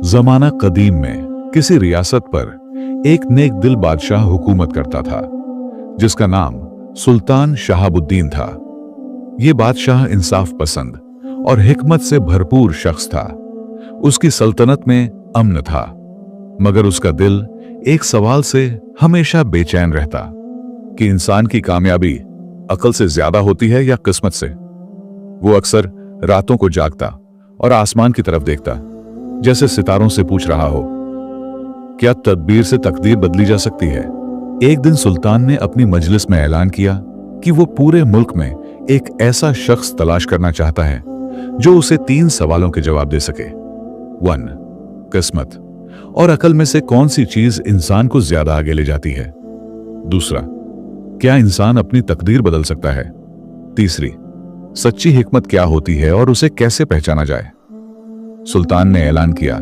जमाना कदीम में किसी रियासत पर एक नेक दिल बादशाह हुकूमत करता था, जिसका नाम सुल्तान शहाबुद्दीन था। यह बादशाह इंसाफ पसंद और हिकमत से भरपूर शख्स था। उसकी सल्तनत में अमन था, मगर उसका दिल एक सवाल से हमेशा बेचैन रहता कि इंसान की कामयाबी अकल से ज्यादा होती है या किस्मत से। वो अक्सर रातों को जागता और आसमान की तरफ देखता, जैसे सितारों से पूछ रहा हो, क्या तदबीर से तकदीर बदली जा सकती है? एक दिन सुल्तान ने अपनी मजलिस में ऐलान किया कि वो पूरे मुल्क में एक ऐसा शख्स तलाश करना चाहता है जो उसे 3 सवालों के जवाब दे सके। 1. किस्मत और अकल में से कौन सी चीज इंसान को ज्यादा आगे ले जाती है? 2. क्या इंसान अपनी तकदीर बदल सकता है? 3. सच्ची हिकमत क्या होती है और उसे कैसे पहचाना जाए? सुल्तान ने ऐलान किया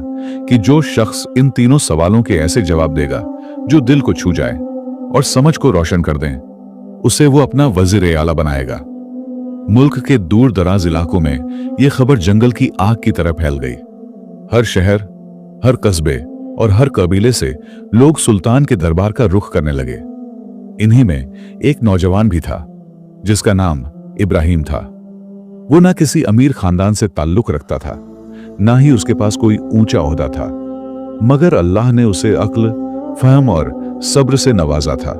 कि जो शख्स इन तीनों सवालों के ऐसे जवाब देगा जो दिल को छू जाए और समझ को रोशन कर दें, उसे वो अपना वजीर आला बनाएगा। मुल्क के दूर दराज इलाकों में यह खबर जंगल की आग की तरह फैल गई। हर शहर, हर कस्बे और हर कबीले से लोग सुल्तान के दरबार का रुख करने लगे। इन्हीं में एक नौजवान भी था जिसका नाम इब्राहिम था। वो ना किसी अमीर खानदान से ताल्लुक रखता था, ना ही उसके पास कोई ऊंचा ओहदा था, मगर अल्लाह ने उसे अक्ल, फहम और सब्र से नवाजा था।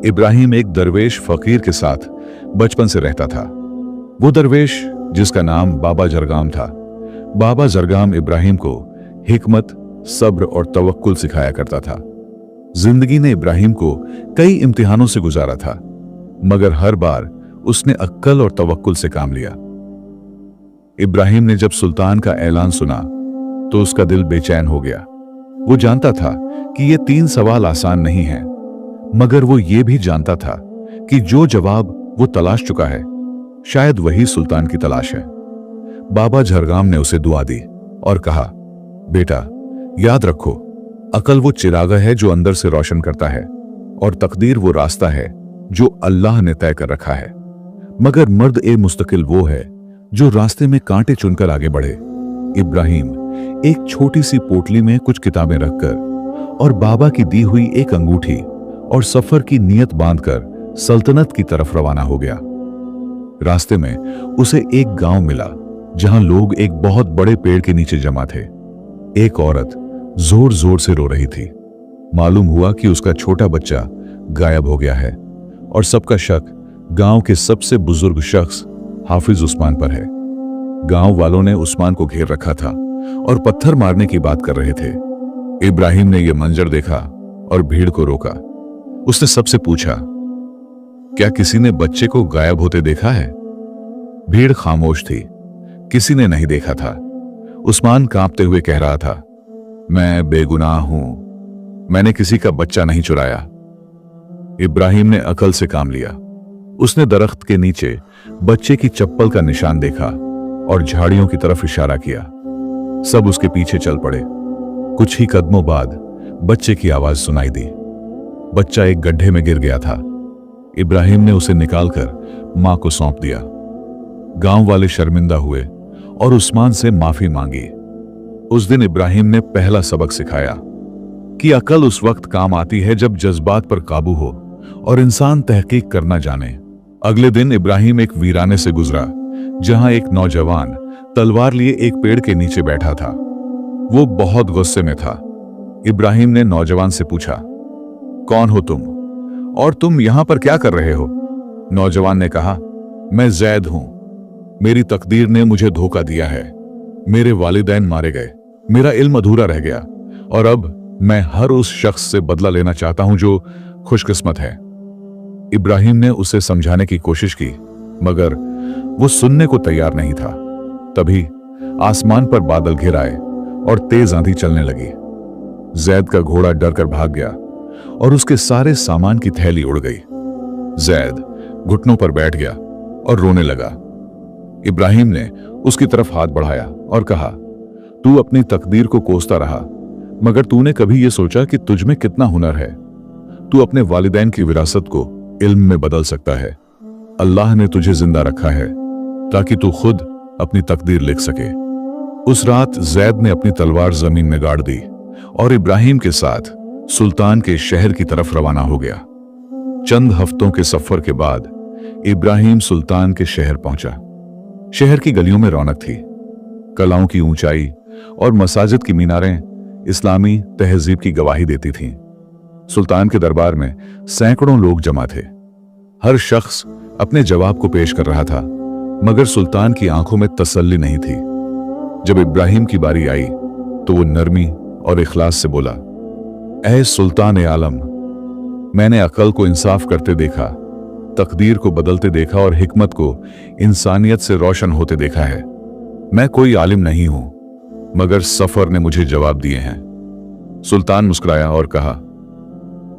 इब्राहिम एक दरवेश फकीर के साथ बचपन से रहता था। वो दरवेश, जिसका नाम बाबा जरगाम था, बाबा जरगाम इब्राहिम को हिकमत, सब्र और तवक्कुल सिखाया करता था। जिंदगी ने इब्राहिम को कई इम्तिहानों से गुजारा था, मगर हर बार उसने अक्ल और तवक्कुल से काम लिया। इब्राहिम ने जब सुल्तान का ऐलान सुना तो उसका दिल बेचैन हो गया। वो जानता था कि ये 3 सवाल आसान नहीं हैं, मगर वो ये भी जानता था कि जो जवाब वो तलाश चुका है, शायद वही सुल्तान की तलाश है। बाबा जरगाम ने उसे दुआ दी और कहा, बेटा, याद रखो, अकल वो चिराग है जो अंदर से रोशन करता है, और तकदीर वो रास्ता है जो अल्लाह ने तय कर रखा है, मगर मर्द ए मुस्तकिल वो है जो रास्ते में कांटे चुनकर आगे बढ़े। इब्राहिम एक छोटी सी पोटली में कुछ किताबें रखकर और बाबा की दी हुई एक अंगूठी और सफर की नीयत बांधकर सल्तनत की तरफ रवाना हो गया। रास्ते में उसे एक गांव मिला जहां लोग एक बहुत बड़े पेड़ के नीचे जमा थे। एक औरत जोर जोर से रो रही थी। मालूम हुआ कि उसका छोटा बच्चा गायब हो गया है और सबका शक गांव के सबसे बुजुर्ग शख्स हाफिज उस्मान पर है। गांव वालों ने उस्मान को घेर रखा था और पत्थर मारने की बात कर रहे थे। इब्राहिम ने यह मंजर देखा और भीड़ को रोका। उसने सबसे पूछा, क्या किसी ने बच्चे को गायब होते देखा है? भीड़ खामोश थी, किसी ने नहीं देखा था। उस्मान कांपते हुए कह रहा था, मैं बेगुनाह हूं, मैंने किसी का बच्चा नहीं चुराया। इब्राहिम ने अकल से काम लिया। उसने दरख्त के नीचे बच्चे की चप्पल का निशान देखा और झाड़ियों की तरफ इशारा किया। सब उसके पीछे चल पड़े। कुछ ही कदमों बाद बच्चे की आवाज सुनाई दी। बच्चा एक गड्ढे में गिर गया था। इब्राहिम ने उसे निकालकर मां को सौंप दिया। गांव वाले शर्मिंदा हुए और उस्मान से माफी मांगी। उस दिन इब्राहिम ने पहला सबक सिखाया कि अकल उस वक्त काम आती है जब जज्बात पर काबू हो और इंसान तहकीक करना जाने। अगले दिन इब्राहिम एक वीराने से गुजरा जहां एक नौजवान तलवार लिए एक पेड़ के नीचे बैठा था। वो बहुत गुस्से में था। इब्राहिम ने नौजवान से पूछा, कौन हो तुम और तुम यहां पर क्या कर रहे हो? नौजवान ने कहा, मैं जैद हूं, मेरी तकदीर ने मुझे धोखा दिया है। मेरे वालिदैन मारे गए, मेरा इल्म अधूरा रह गया और अब मैं हर उस शख्स से बदला लेना चाहता हूं जो खुशकिस्मत है। इब्राहिम ने उसे समझाने की कोशिश की, मगर वो सुनने को तैयार नहीं था। तभी आसमान पर बादल घिर आए और तेज आंधी चलने लगी। जैद का घोड़ा डरकर भाग गया और उसके सारे सामान की थैली उड़ गई। जैद घुटनों पर बैठ गया और रोने लगा। इब्राहिम ने उसकी तरफ हाथ बढ़ाया और कहा, तू अपनी तकदीर को कोसता रहा, मगर तूने कभी यह सोचा कि तुझ में कितना हुनर है? तू अपने वालिदैन की विरासत को इल्म में बदल सकता है। अल्लाह ने तुझे जिंदा रखा है ताकि तू खुद अपनी तकदीर लिख सके। उस रात जैद ने अपनी तलवार जमीन में गाड़ दी और इब्राहिम के साथ सुल्तान के शहर की तरफ रवाना हो गया। चंद हफ्तों के सफर के बाद इब्राहिम सुल्तान के शहर पहुंचा। शहर की गलियों में रौनक थी। कलाओं की ऊंचाई और मसाजिद की मीनारें इस्लामी तहजीब की गवाही देती थीं। सुल्तान के दरबार में सैकड़ों लोग जमा थे। हर शख्स अपने जवाब को पेश कर रहा था, मगर सुल्तान की आंखों में तसल्ली नहीं थी। जब इब्राहिम की बारी आई तो वो नरमी और इखलास से बोला, ऐ सुल्तान ए आलम, मैंने अकल को इंसाफ करते देखा, तकदीर को बदलते देखा और हिकमत को इंसानियत से रोशन होते देखा है। मैं कोई आलिम नहीं हूं, मगर सफर ने मुझे जवाब दिए हैं। सुल्तान मुस्कुराया और कहा,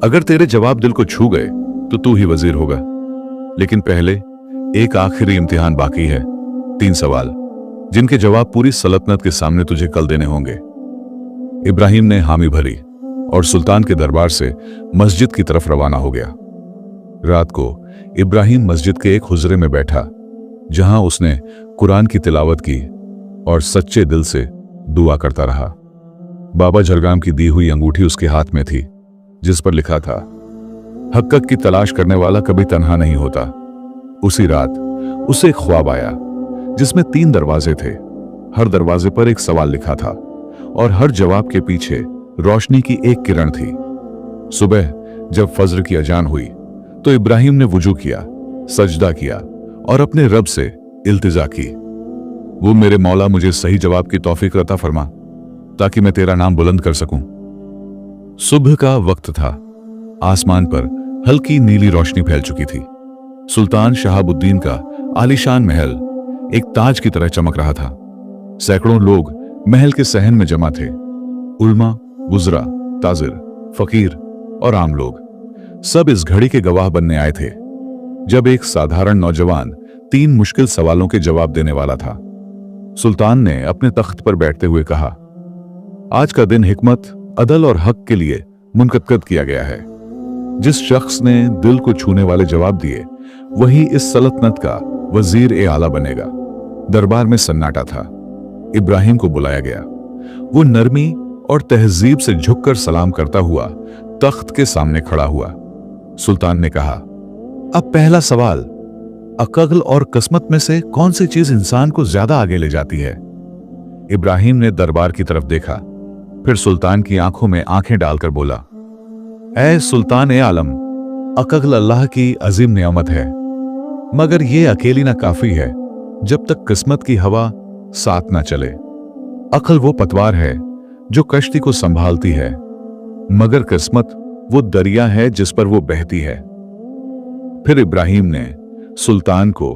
अगर तेरे जवाब दिल को छू गए तो तू ही वजीर होगा, लेकिन पहले एक आखिरी इम्तिहान बाकी है। 3 सवाल जिनके जवाब पूरी सल्तनत के सामने तुझे कल देने होंगे। इब्राहिम ने हामी भरी और सुल्तान के दरबार से मस्जिद की तरफ रवाना हो गया। रात को इब्राहिम मस्जिद के एक हुजरे में बैठा, जहां उसने कुरान की तिलावत की और सच्चे दिल से दुआ करता रहा। बाबा झरगाम की दी हुई अंगूठी उसके हाथ में थी, जिस पर लिखा था, हक़्क़त की तलाश करने वाला कभी तन्हा नहीं होता। उसी रात उसे एक ख्वाब आया जिसमें 3 दरवाजे थे। हर दरवाजे पर एक सवाल लिखा था और हर जवाब के पीछे रोशनी की एक किरण थी। सुबह जब फज्र की अजान हुई तो इब्राहिम ने वुजू किया, सजदा किया और अपने रब से इल्तिजा की, वो मेरे मौला मुझे सही जवाब की तौफीक अता फरमा ताकि मैं तेरा नाम बुलंद कर सकूं। सुबह का वक्त था। आसमान पर हल्की नीली रोशनी फैल चुकी थी। सुल्तान शहाबुद्दीन का आलीशान महल एक ताज की तरह चमक रहा था। सैकड़ों लोग महल के सहन में जमा थे। उल्मा, गुजरा, ताजिर, फकीर और आम लोग सब इस घड़ी के गवाह बनने आए थे, जब एक साधारण नौजवान 3 मुश्किल सवालों के जवाब देने वाला था। सुल्तान ने अपने तख्त पर बैठते हुए कहा, आज का दिन हिकमत, अदल और हक के लिए मुनक़द किया गया है। जिस शख्स ने दिल को छूने वाले जवाब दिए वही इस सल्तनत का वजीर ए आला बनेगा। दरबार में सन्नाटा था। इब्राहिम को बुलाया गया। वो नरमी और तहजीब से झुककर सलाम करता हुआ तख्त के सामने खड़ा हुआ। सुल्तान ने कहा, अब पहला सवाल, अक्ल और किस्मत में से कौन सी चीज इंसान को ज्यादा आगे ले जाती है? इब्राहिम ने दरबार की तरफ देखा, फिर सुल्तान की आंखों में आंखें डालकर बोला, ऐ सुल्तान ए आलम, अक्ल अल्लाह की अजीम नियामत है, मगर ये अकेली ना काफी है जब तक किस्मत की हवा साथ ना चले। अक्ल वो पतवार है जो कश्ती को संभालती है, मगर किस्मत वो दरिया है जिस पर वो बहती है। फिर इब्राहिम ने सुल्तान को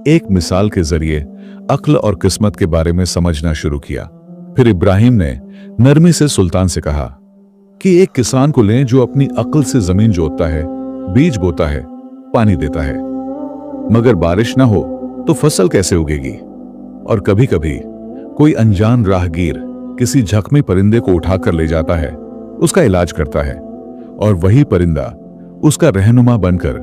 एक मिसाल के जरिए अक्ल और किस्मत के बारे में समझना शुरू किया। फिर इब्राहिम ने नरमी से सुल्तान से कहा कि एक किसान को लें जो अपनी अक्ल से जमीन जोतता है, बीज बोता है, पानी देता है, मगर बारिश ना हो तो फसल कैसे उगेगी? और कभी कभी कोई अनजान राहगीर किसी जख्मी परिंदे को उठाकर ले जाता है, उसका इलाज करता है, और वही परिंदा उसका रहनुमा बनकर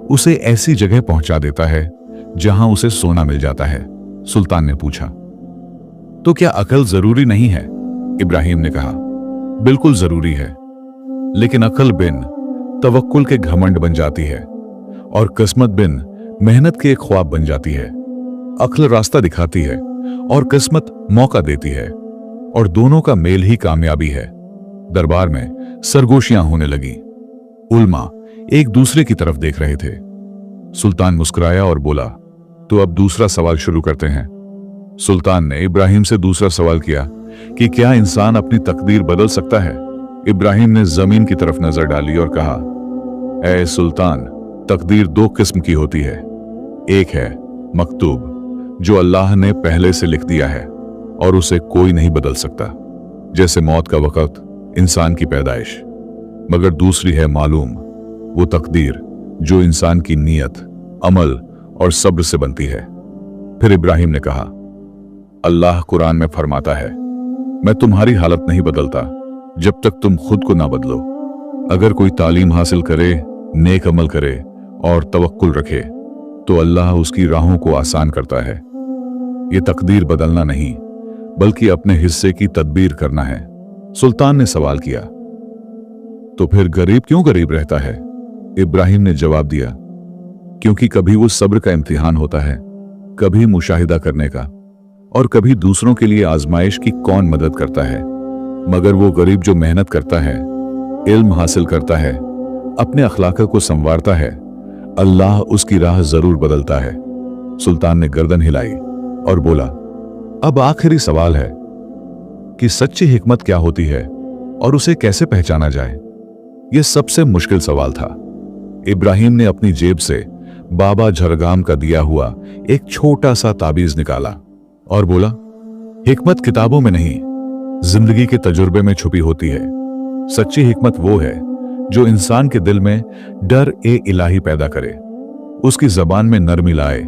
उसे ऐसी जगह पहुंचा देता है जहां उसे सोना मिल जाता है। सुल्तान ने पूछा, तो क्या अकल जरूरी नहीं है? इब्राहिम ने कहा, बिल्कुल जरूरी है, लेकिन अकल बिन तवक्कुल के घमंड बन जाती है और किस्मत बिन मेहनत के एक ख्वाब बन जाती है। अक्ल रास्ता दिखाती है और किस्मत मौका देती है, और दोनों का मेल ही कामयाबी है। दरबार में सरगोशियां होने लगी। उल्मा एक दूसरे की तरफ देख रहे थे। सुल्तान मुस्कुराया और बोला, तो अब दूसरा सवाल शुरू करते हैं। सुल्तान ने इब्राहिम से दूसरा सवाल किया कि क्या इंसान अपनी तकदीर बदल सकता है? इब्राहिम ने जमीन की तरफ नजर डाली और कहा, ऐ सुल्तान, तकदीर 2 किस्म की होती है। एक है मकतूब, जो अल्लाह ने पहले से लिख दिया है और उसे कोई नहीं बदल सकता, जैसे मौत का वक्त, इंसान की पैदाइश। मगर दूसरी है मालूम, वो तकदीर जो इंसान की नीयत, अमल और सब्र से बनती है। फिर इब्राहिम ने कहा, अल्लाह कुरान में फरमाता है, मैं तुम्हारी हालत नहीं बदलता जब तक तुम खुद को ना बदलो। अगर कोई तालीम हासिल करे, नेक अमल करे और तवक्कुल रखे तो अल्लाह उसकी राहों को आसान करता है। ये तकदीर बदलना नहीं बल्कि अपने हिस्से की तदबीर करना है। सुल्तान ने सवाल किया, तो फिर गरीब क्यों गरीब रहता है? इब्राहिम ने जवाब दिया, क्योंकि कभी वो सब्र का इम्तिहान होता है, कभी मुशाहिदा करने का, और कभी दूसरों के लिए आजमाइश की कौन मदद करता है। मगर वो गरीब जो मेहनत करता है, इल्म हासिल करता है, अपने अखलाक को संवारता है, अल्लाह उसकी राह जरूर बदलता है। सुल्तान ने गर्दन हिलाई और बोला, अब आखिरी सवाल है कि सच्ची हिकमत क्या होती है और उसे कैसे पहचाना जाए। यह सबसे मुश्किल सवाल था। इब्राहिम ने अपनी जेब से बाबा झरगाम का दिया हुआ एक छोटा सा ताबीज निकाला और बोला, हिकमत किताबों में नहीं, जिंदगी के तजुर्बे में छुपी होती है। सच्ची हिकमत वो है जो इंसान के दिल में डर ए इलाही पैदा करे, उसकी जबान में नरमी लाए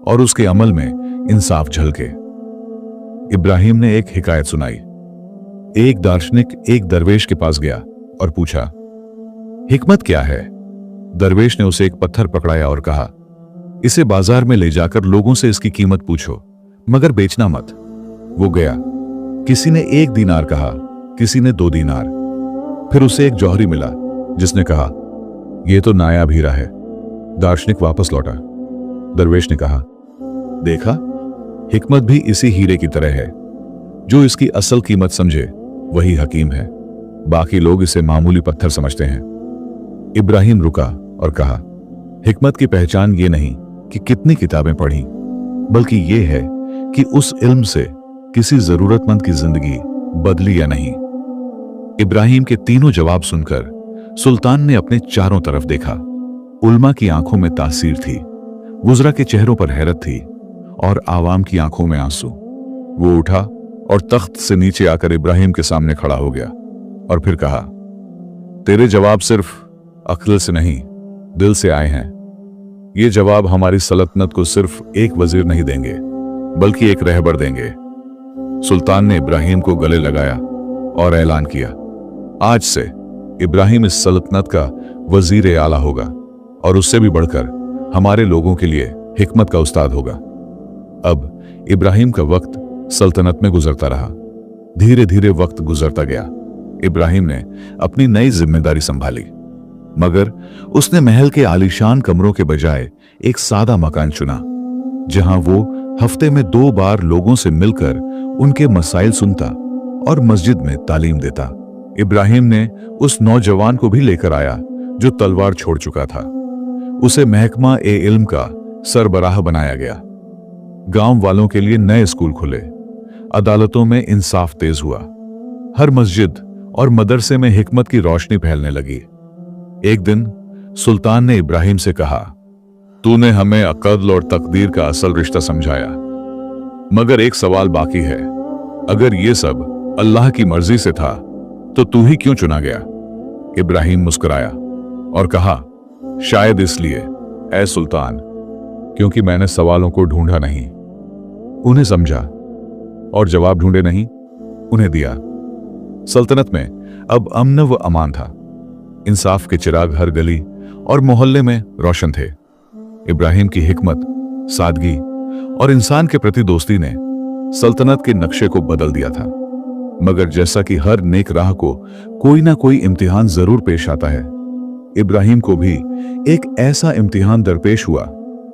और उसके अमल में इंसाफ झलके। इब्राहिम ने एक हिकायत सुनाई। एक दार्शनिक एक दरवेश के पास गया और पूछा, हिकमत क्या है? दरवेश ने उसे एक पत्थर पकड़ाया और कहा, इसे बाजार में ले जाकर लोगों से इसकी कीमत पूछो, मगर बेचना मत। वो गया। किसी ने 1 दीनार कहा, किसी ने 2 दीनार। फिर उसे एक जौहरी मिला जिसने कहा, यह तो नायाब हीरा है। दार्शनिक वापस लौटा। दरवेश ने कहा, देखा, हिकमत भी इसी हीरे की तरह है। जो इसकी असल कीमत समझे वही हकीम है, बाकी लोग इसे मामूली पत्थर समझते हैं। इब्राहिम रुका और कहा, हिकमत की पहचान ये नहीं कि कितनी किताबें पढ़ी, बल्कि ये है कि उस इल्म से किसी जरूरतमंद की जिंदगी बदली या नहीं। इब्राहिम के तीनों जवाब सुनकर सुल्तान ने अपने चारों तरफ देखा। उल्मा की आंखों में तासीर थी, वुज़रा के चेहरों पर हैरत थी और आवाम की आंखों में आंसू। वो उठा और तख्त से नीचे आकर इब्राहिम के सामने खड़ा हो गया और फिर कहा, तेरे जवाब सिर्फ अक्ल से नहीं, दिल से आए हैं। ये जवाब हमारी सल्तनत को सिर्फ एक वजीर नहीं देंगे, बल्कि एक रहबर देंगे। सुल्तान ने इब्राहिम को गले लगाया और ऐलान किया, आज से इब्राहिम इस सल्तनत का वजीर आला होगा और उससे भी बढ़कर हमारे लोगों के लिए हिकमत का उस्ताद होगा। अब इब्राहिम का वक्त सल्तनत में गुजरता रहा। धीरे धीरे वक्त गुजरता गया। इब्राहिम ने अपनी नई जिम्मेदारी संभाली, मगर उसने महल के आलीशान कमरों के बजाय एक सादा मकान चुना, जहां वो हफ्ते में 2 बार लोगों से मिलकर उनके मसाइल सुनता और मस्जिद में तालीम देता। इब्राहिम ने उस नौजवान को भी लेकर आया जो तलवार छोड़ चुका था। उसे महकमा ए इल्म का सरबराह बनाया गया। गांव वालों के लिए नए स्कूल खुले। अदालतों में इंसाफ तेज हुआ। हर मस्जिद और मदरसे में हिकमत की रोशनी फैलने लगी। एक दिन सुल्तान ने इब्राहिम से कहा, तूने हमें अक़ल और तकदीर का असल रिश्ता समझाया, मगर एक सवाल बाकी है। अगर ये सब अल्लाह की मर्जी से था तो तू ही क्यों चुना गया? इब्राहिम मुस्कुराया और कहा, शायद इसलिए ऐ सुल्तान, क्योंकि मैंने सवालों को ढूंढा नहीं, उन्हें समझा, और जवाब ढूंढे नहीं, उन्हें दिया। सल्तनत में अब अमन व अमान था। इंसाफ के चिराग हर गली और मोहल्ले में रोशन थे। इब्राहिम की हिकमत, सादगी और इंसान के प्रति दोस्ती ने सल्तनत के नक्शे को बदल दिया था। मगर जैसा कि हर नेक राह को कोई ना कोई इम्तिहान जरूर पेश आता है, इब्राहिम को भी एक ऐसा इम्तिहान दरपेश हुआ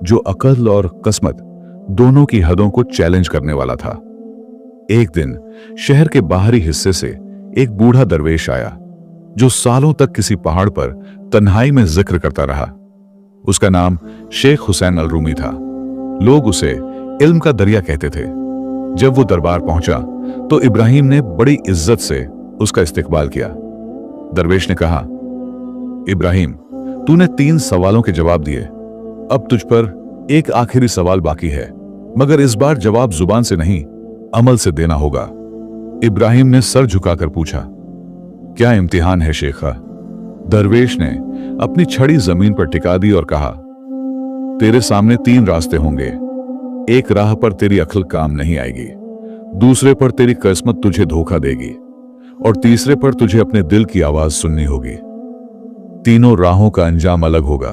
जो अकल और किस्मत दोनों की हदों को चैलेंज करने वाला था। एक दिन शहर के बाहरी हिस्से से एक बूढ़ा दरवेश आया जो सालों तक किसी पहाड़ पर तन्हाई में जिक्र करता रहा। उसका नाम शेख हुसैन अल रूमी था। लोग उसे इल्म का दरिया कहते थे। जब वो दरबार पहुंचा तो इब्राहिम ने बड़ी इज्जत से उसका इस्तकबाल किया। दरवेश ने कहा, इब्राहिम, तूने 3 सवालों के जवाब दिए। अब तुझ पर एक आखिरी सवाल बाकी है, मगर इस बार जवाब जुबान से नहीं, अमल से देना होगा। इब्राहिम ने सर झुकाकर पूछा, क्या इम्तिहान है शेखा? दरवेश ने अपनी छड़ी जमीन पर टिका दी और कहा, तेरे सामने 3 रास्ते होंगे। एक राह पर तेरी अक्ल काम नहीं आएगी, दूसरे पर तेरी किस्मत तुझे धोखा देगी, और तीसरे पर तुझे अपने दिल की आवाज सुननी होगी। तीनों राहों का अंजाम अलग होगा,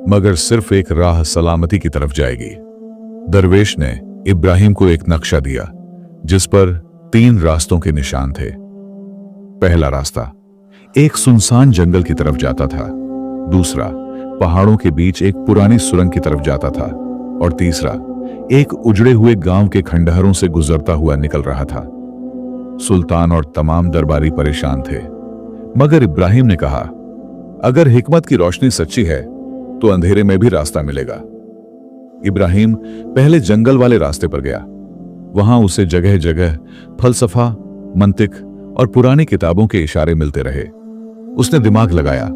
मगर सिर्फ एक राह सलामती की तरफ जाएगी। दरवेश ने इब्राहिम को एक नक्शा दिया जिस पर 3 रास्तों के निशान थे। पहला रास्ता एक सुनसान जंगल की तरफ जाता था, दूसरा पहाड़ों के बीच एक पुरानी सुरंग की तरफ जाता था, और तीसरा एक उजड़े हुए गांव के खंडहरों से गुजरता हुआ निकल रहा था। सुल्तान और तमाम दरबारी परेशान थे, मगर इब्राहिम ने कहा, अगर हिकमत की रोशनी सच्ची है तो अंधेरे में भी रास्ता मिलेगा। इब्राहिम पहले जंगल वाले रास्ते पर गया। वहां उसे जगह जगह फलसफा, मंतिक और पुरानी किताबों के इशारे मिलते रहे। उसने दिमाग लगाया,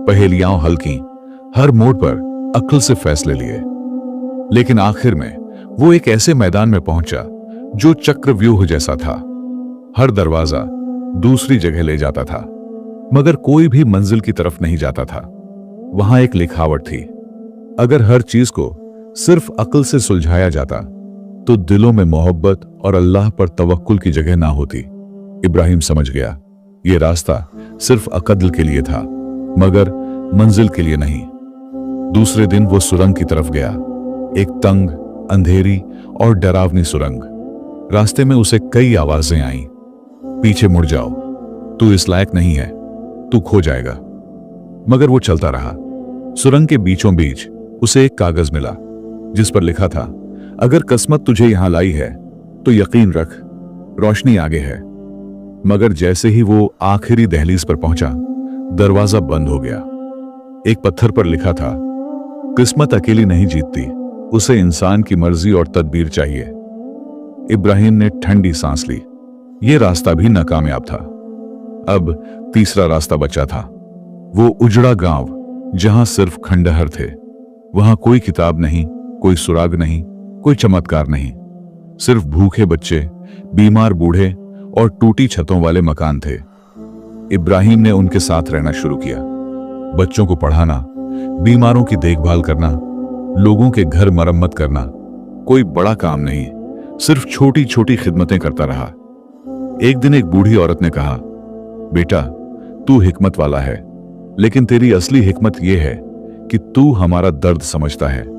पहेलियां हल की, हर मोड़ पर अक्ल से फैसले लिए, लेकिन आखिर में वो एक ऐसे मैदान में पहुंचा जो चक्रव्यूह जैसा था। हर दरवाजा दूसरी जगह ले जाता था, मगर कोई भी मंजिल की तरफ नहीं जाता था। वहां एक लिखावट थी, अगर हर चीज को सिर्फ अक्ल से सुलझाया जाता तो दिलों में मोहब्बत और अल्लाह पर तवक्कुल की जगह ना होती। इब्राहिम समझ गया, यह रास्ता सिर्फ अक्ल के लिए था, मगर मंजिल के लिए नहीं। दूसरे दिन वो सुरंग की तरफ गया, एक तंग, अंधेरी और डरावनी सुरंग। रास्ते में उसे कई आवाजें आईं, पीछे मुड़ जाओ, तू इस लायक नहीं है, तू खो जाएगा। मगर वो चलता रहा। सुरंग के बीचों बीच उसे एक कागज मिला जिस पर लिखा था, अगर किस्मत तुझे यहां लाई है तो यकीन रख, रोशनी आगे है। मगर जैसे ही वो आखिरी दहलीज पर पहुंचा, दरवाजा बंद हो गया। एक पत्थर पर लिखा था, किस्मत अकेली नहीं जीतती, उसे इंसान की मर्जी और तदबीर चाहिए। इब्राहिम ने ठंडी सांस ली। यह रास्ता भी नाकामयाब था। अब तीसरा रास्ता बचा था, वो उजड़ा गांव जहां सिर्फ खंडहर थे। वहां कोई किताब नहीं, कोई सुराग नहीं, कोई चमत्कार नहीं, सिर्फ भूखे बच्चे, बीमार बूढ़े और टूटी छतों वाले मकान थे। इब्राहिम ने उनके साथ रहना शुरू किया, बच्चों को पढ़ाना, बीमारों की देखभाल करना, लोगों के घर मरम्मत करना। कोई बड़ा काम नहीं, सिर्फ छोटी छोटी खिदमतें करता रहा। एक दिन एक बूढ़ी औरत ने कहा, बेटा तू हिकमत वाला है, लेकिन तेरी असली हिकमत यह है कि तू हमारा दर्द समझता है।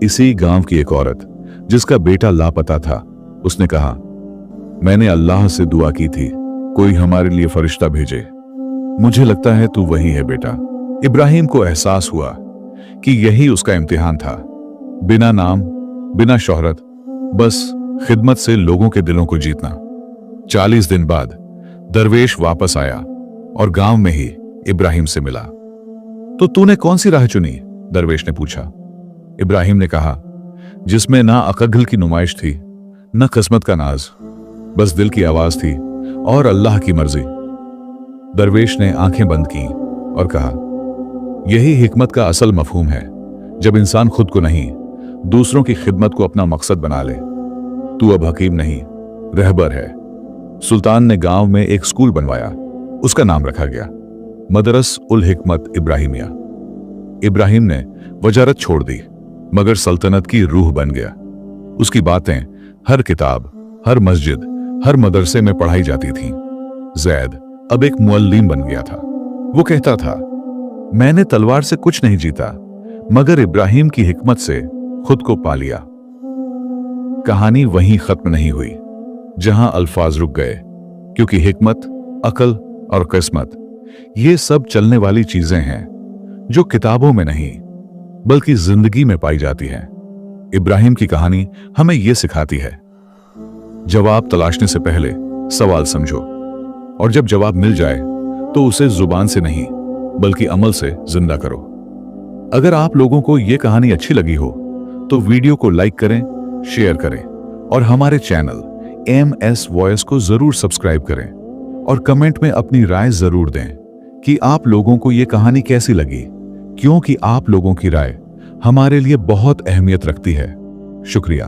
इसी गांव की एक औरत जिसका बेटा लापता था, उसने कहा, मैंने अल्लाह से दुआ की थी कोई हमारे लिए फरिश्ता भेजे। मुझे लगता है तू वही है बेटा। इब्राहिम को एहसास हुआ कि यही उसका इम्तिहान था। बिना नाम, बिना शोहरत, बस खिदमत से लोगों के दिलों को जीतना। 40 दिन बाद दरवेश वापस आया और गांव में ही इब्राहिम से मिला। तो तूने कौन सी राह चुनी? दरवेश ने पूछा। इब्राहिम ने कहा, जिसमें ना अक्ल की नुमाइश थी, न किस्मत का नाज, बस दिल की आवाज थी और अल्लाह की मर्जी। दरवेश ने आंखें बंद की और कहा, यही हिकमत का असल मफहूम है, जब इंसान खुद को नहीं, दूसरों की खिदमत को अपना मकसद बना ले। तू अब हकीम नहीं, रहबर है। सुल्तान ने गांव में एक स्कूल बनवाया, उसका नाम रखा गया मदरस उल हिकमत इब्राहिमिया। इब्राहिम ने वजारत छोड़ दी, मगर सल्तनत की रूह बन गया। उसकी बातें हर किताब, हर मस्जिद, हर मदरसे में पढ़ाई जाती थीं। जैद अब एक मुअल्लिम बन गया था। वो कहता था, मैंने तलवार से कुछ नहीं जीता, मगर इब्राहिम की हिकमत से खुद को पा लिया। कहानी वहीं खत्म नहीं हुई जहां अल्फाज रुक गए, क्योंकि हिकमत, अकल और किस्मत ये सब चलने वाली चीजें हैं जो किताबों में नहीं बल्कि जिंदगी में पाई जाती हैं। इब्राहिम की कहानी हमें यह सिखाती है, जवाब तलाशने से पहले सवाल समझो, और जब जवाब मिल जाए तो उसे जुबान से नहीं बल्कि अमल से जिंदा करो। अगर आप लोगों को यह कहानी अच्छी लगी हो तो वीडियो को लाइक करें, शेयर करें और हमारे चैनल MS वॉइस को जरूर सब्सक्राइब करें और कमेंट में अपनी राय जरूर दें कि आप लोगों को यह कहानी कैसी लगी, क्योंकि आप लोगों की राय हमारे लिए बहुत अहमियत रखती है। शुक्रिया।